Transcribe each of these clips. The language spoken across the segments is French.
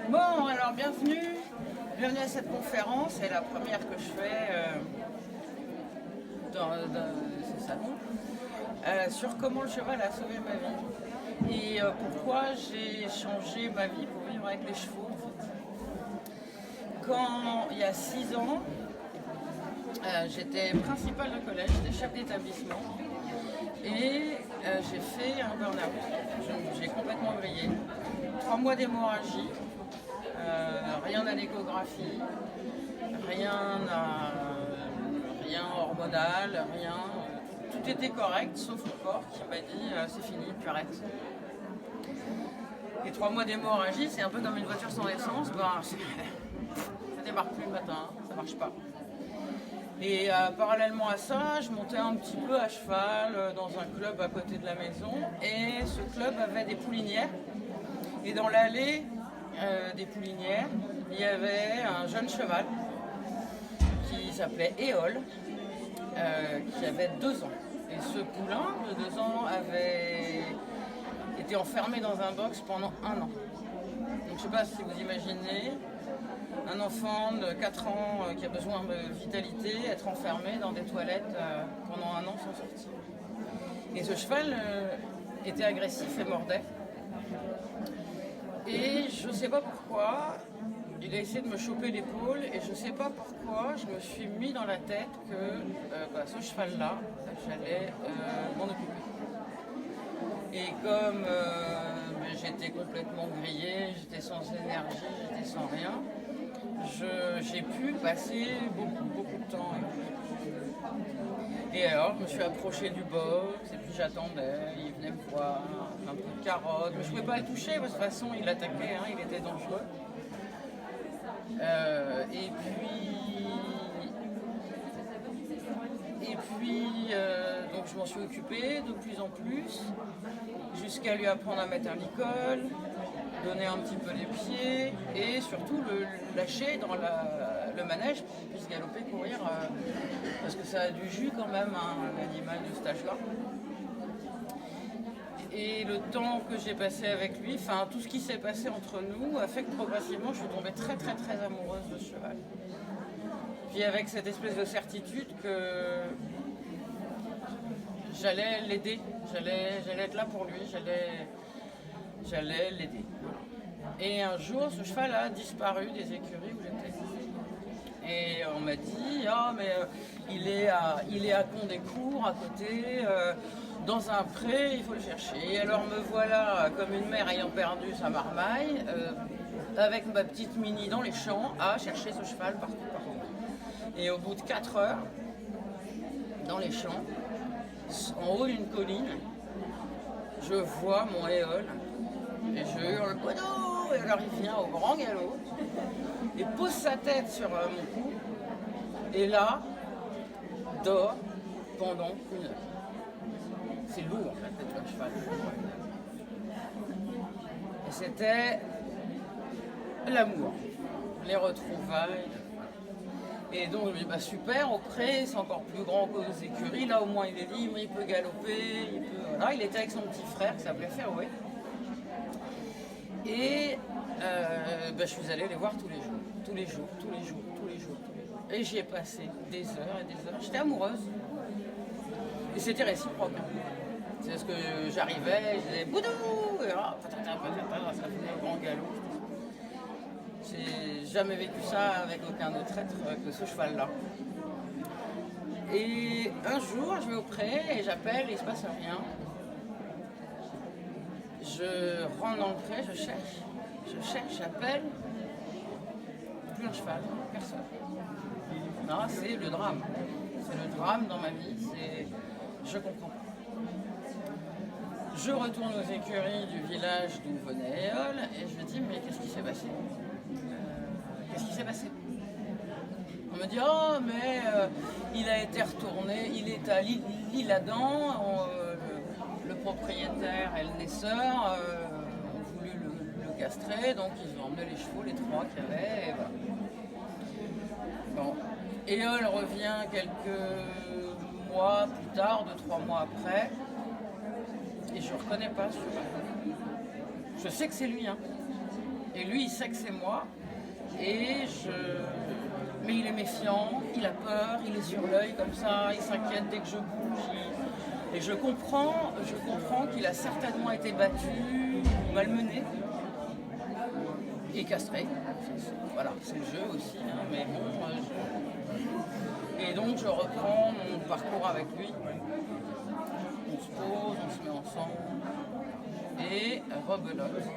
Bon, alors bienvenue à cette conférence. C'est la première que je fais dans ce salon sur comment le cheval a sauvé ma vie et pourquoi j'ai changé ma vie pour vivre avec les chevaux. En fait. Quand il y a 6 ans, j'étais principale de collège, j'étais chef d'établissement et j'ai fait un burn-out. J'ai complètement vrillé. 3 mois d'hémorragie. Rien à l'échographie, rien hormonal, rien. Tout était correct, sauf le corps qui m'a dit c'est fini, tu arrêtes. Et 3 mois d'hémorragie, c'est un peu comme une voiture sans essence, ça démarre plus le matin, ça marche pas. Et parallèlement à ça, je montais un petit peu à cheval dans un club à côté de la maison, et ce club avait des poulinières. Et dans l'allée des poulinières, il y avait un jeune cheval qui s'appelait Éole, qui avait 2 ans. Et ce poulain de 2 ans avait été enfermé dans un box pendant 1 an. Donc je ne sais pas si vous imaginez un enfant de 4 ans qui a besoin de vitalité être enfermé dans des toilettes pendant 1 an sans sortir. Et ce cheval était agressif et mordait. Et je ne sais pas pourquoi, il a essayé de me choper l'épaule et je ne sais pas pourquoi je me suis mis dans la tête que ce cheval-là, j'allais m'en occuper. Et comme j'étais complètement grillée, j'étais sans énergie, j'étais sans rien, j'ai pu passer beaucoup de temps avec lui. Et alors, je me suis approchée du box, et puis j'attendais, il venait me voir, un peu de carotte, mais je ne pouvais pas le toucher, parce que de toute façon, il attaquait, il était dangereux. Donc je m'en suis occupée de plus en plus, jusqu'à lui apprendre à mettre un licol, donner un petit peu les pieds, et surtout le lâcher dans le manège pour qu'il puisse galoper, courir, parce que ça a du jus quand même, un animal de cet âge-là. Et le temps que j'ai passé avec lui, tout ce qui s'est passé entre nous a fait que progressivement je suis tombée très amoureuse de ce cheval. Puis avec cette espèce de certitude que j'allais l'aider, j'allais être là pour lui, j'allais l'aider. Et un jour, ce cheval a disparu des écuries où j'étais. Et on m'a dit, il est à Condécourt, à côté, dans un pré, il faut le chercher. Et alors me voilà, comme une mère ayant perdu sa marmaille, avec ma petite Mini dans les champs, à chercher ce cheval partout. Et au bout de 4 heures, dans les champs, en haut d'une colline, je vois mon Éole, et je hurle « Bono !» Et alors il vient au grand galop, et pose sa tête sur mon cou, et là, dort pendant 1 heure. C'est lourd en fait d'être un cheval. Et c'était l'amour, les retrouvailles. Et donc je me dis super, au pré, c'est encore plus grand qu'aux écuries, là au moins il est libre, il peut galoper, il était avec son petit frère qui s'appelait Fairway. Et je suis allée les voir tous les jours. Et j'y ai passé des heures et des heures. J'étais amoureuse. Et c'était réciproque. C'est ce que j'arrivais, je disais boudou, et là, ça faisait un grand galop. J'ai jamais vécu ça avec aucun autre être que ce cheval-là. Et un jour, je vais au pré et j'appelle et il se passe rien. Je rentre dans le pré, je cherche, j'appelle. Plus un cheval, personne. Non, c'est le drame. C'est le drame dans ma vie, je comprends pas. Je retourne aux écuries du village d'où venait Éole et je me dis mais qu'est-ce qui s'est passé On me dit il a été retourné, il est à l'Isle-Adam, le propriétaire et le naisseur ont voulu le castrer, donc ils ont emmené les chevaux, les 3 qu'il y avait, et voilà. Bon. Éole revient quelques mois plus tard, 2-3 mois après, et je ne reconnais pas ce cheval. Je sais que c'est lui, Et lui, il sait que c'est moi. Mais il est méfiant, il a peur, il est sur l'œil comme ça, il s'inquiète dès que je bouge. Et je comprends qu'il a certainement été battu, malmené et castré. Voilà, c'est le jeu aussi, hein, mais bon. Et donc je reprends mon parcours avec lui. On se pose, on se met ensemble. Et rebelote.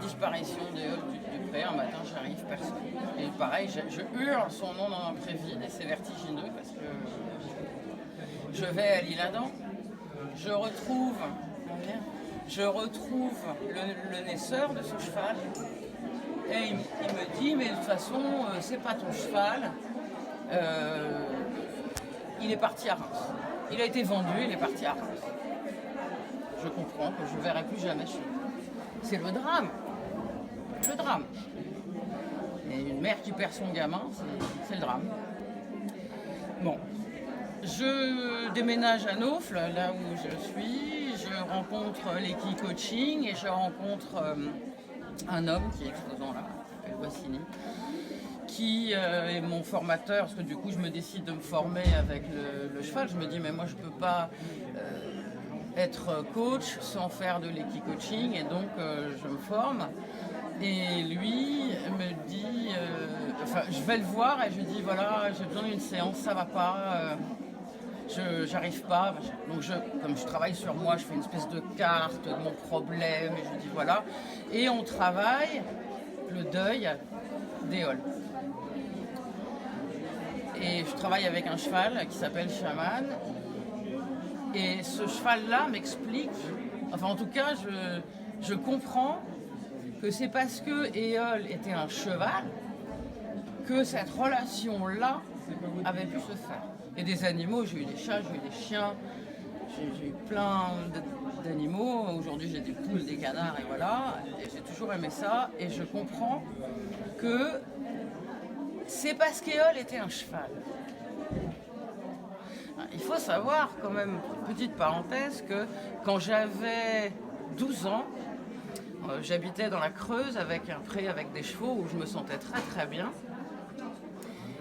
Disparition des halls du pré, un matin j'arrive, personne. Et pareil, je hurle son nom dans un prévide et c'est vertigineux parce que je vais à l'Isle-Adam, je retrouve le naisseur de ce cheval et il me dit mais de toute façon c'est pas ton cheval, il est parti à Reims. Il a été vendu, il est parti à Reims. Je comprends que je ne verrai plus jamais chez lui. C'est le drame. Le drame. Et une mère qui perd son gamin, c'est le drame. Bon. Je déménage à Naufle, là où je suis. Je rencontre l'équipe coaching et je rencontre un homme qui est exposant là, qui s'appelle Wassini, qui est mon formateur, parce que du coup je me décide de me former avec le cheval. Je me dis mais moi je ne peux pas être coach sans faire de l'équicoaching et donc je me forme et lui me dit je vais le voir et je dis voilà j'ai besoin d'une séance, ça va pas, j'arrive pas, donc comme je travaille sur moi, je fais une espèce de carte de mon problème et je dis voilà, et on travaille le deuil des halls. Et je travaille avec un cheval qui s'appelle Shaman. Et ce cheval-là m'explique, enfin en tout cas je comprends que c'est parce que Éole était un cheval que cette relation-là avait pu se faire. Et des animaux, j'ai eu des chats, j'ai eu des chiens, j'ai eu plein d'animaux. Aujourd'hui j'ai des poules, des canards et voilà. Et j'ai toujours aimé ça et je comprends que c'est parce qu'Éole était un cheval. Il faut savoir quand même, petite parenthèse, que quand j'avais 12 ans, j'habitais dans la Creuse avec un pré avec des chevaux où je me sentais très très bien.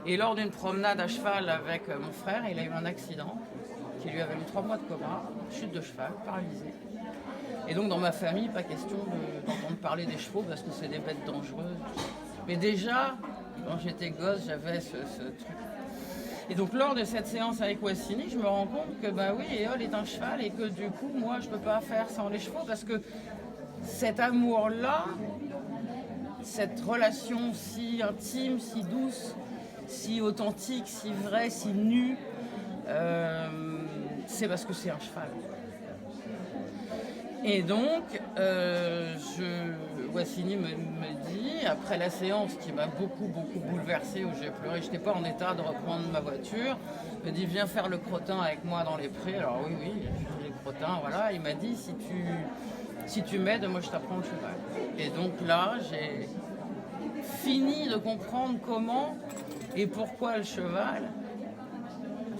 Et lors d'une promenade à cheval avec mon frère, il a eu un accident qui lui avait mis 3 mois de coma, chute de cheval, paralysé. Et donc dans ma famille, pas question d'entendre parler des chevaux parce que c'est des bêtes dangereuses. Mais déjà, quand j'étais gosse, j'avais ce truc. Et donc lors de cette séance avec Wassini, je me rends compte que bah oui, Éole est un cheval et que du coup, moi, je ne peux pas faire sans les chevaux parce que cet amour-là, cette relation si intime, si douce, si authentique, si vraie, si nue, c'est parce que c'est un cheval. Et donc, Wassini me dit, après la séance qui m'a beaucoup bouleversée, où j'ai pleuré, je n'étais pas en état de reprendre ma voiture, me dit viens faire le crottin avec moi dans les prés. Alors oui, les crottins, voilà. Il m'a dit si tu m'aides, moi je t'apprends le cheval. Et donc là, j'ai fini de comprendre comment et pourquoi le cheval.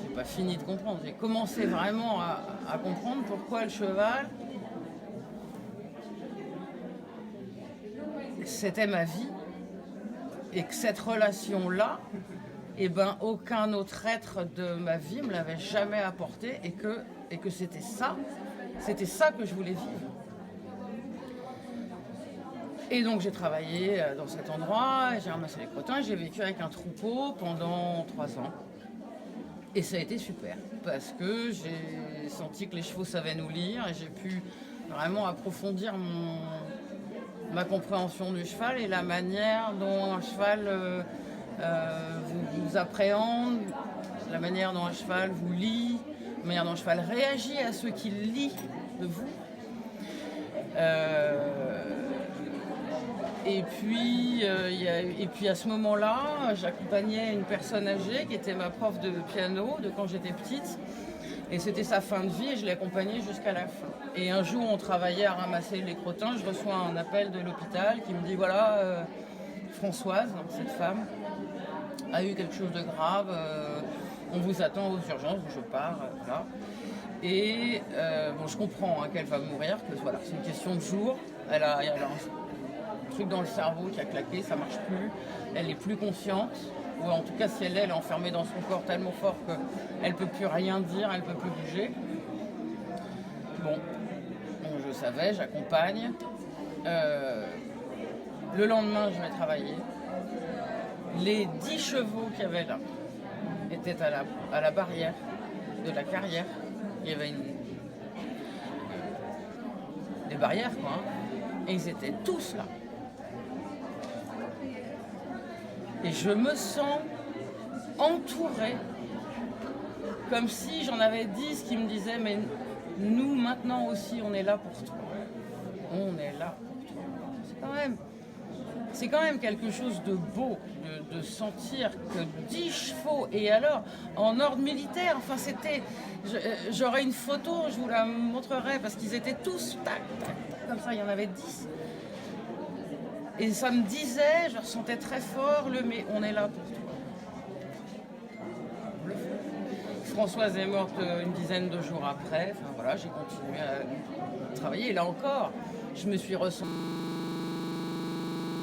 J'ai pas fini de comprendre, j'ai commencé vraiment à comprendre pourquoi le cheval c'était ma vie et que cette relation-là, eh ben, aucun autre être de ma vie me l'avait jamais apporté et que c'était ça que je voulais vivre. Et donc j'ai travaillé dans cet endroit, j'ai ramassé les crottins, j'ai vécu avec un troupeau pendant 3 ans. Et ça a été super parce que j'ai senti que les chevaux savaient nous lire et j'ai pu vraiment approfondir ma compréhension du cheval et la manière dont un cheval vous appréhende, la manière dont un cheval vous lit, la manière dont un cheval réagit à ce qu'il lit de vous. Et puis à ce moment-là, j'accompagnais une personne âgée qui était ma prof de piano de quand j'étais petite. Et c'était sa fin de vie et je l'ai accompagnée jusqu'à la fin. Et un jour, on travaillait à ramasser les crottins. Je reçois un appel de l'hôpital qui me dit voilà, Françoise, cette femme, a eu quelque chose de grave. On vous attend aux urgences, je pars. Voilà. Et bon, je comprends qu'elle va mourir, que voilà, c'est une question de jours. Elle a un truc dans le cerveau qui a claqué, ça marche plus. Elle est plus consciente, ou en tout cas si elle est enfermée dans son corps tellement fort qu'elle peut plus rien dire, elle peut plus bouger. Bon, je savais, j'accompagne. Le lendemain, je vais travailler. Les 10 chevaux qu'il y avait là étaient à la barrière de la carrière. Il y avait des barrières, quoi. Et ils étaient tous là. Et je me sens entourée, comme si j'en avais 10 qui me disaient « Mais nous, maintenant aussi, on est là pour toi. On est là pour toi. » C'est quand même quelque chose de beau de sentir que 10 chevaux, et alors en ordre militaire, enfin c'était, j'aurais une photo, je vous la montrerai parce qu'ils étaient tous tac, tac, tac, comme ça, il y en avait 10. Et ça me disait, je ressentais très fort mais on est là pour toi. Françoise est morte une dizaine de jours après, enfin voilà, j'ai continué à travailler, et là encore, je me suis ressentie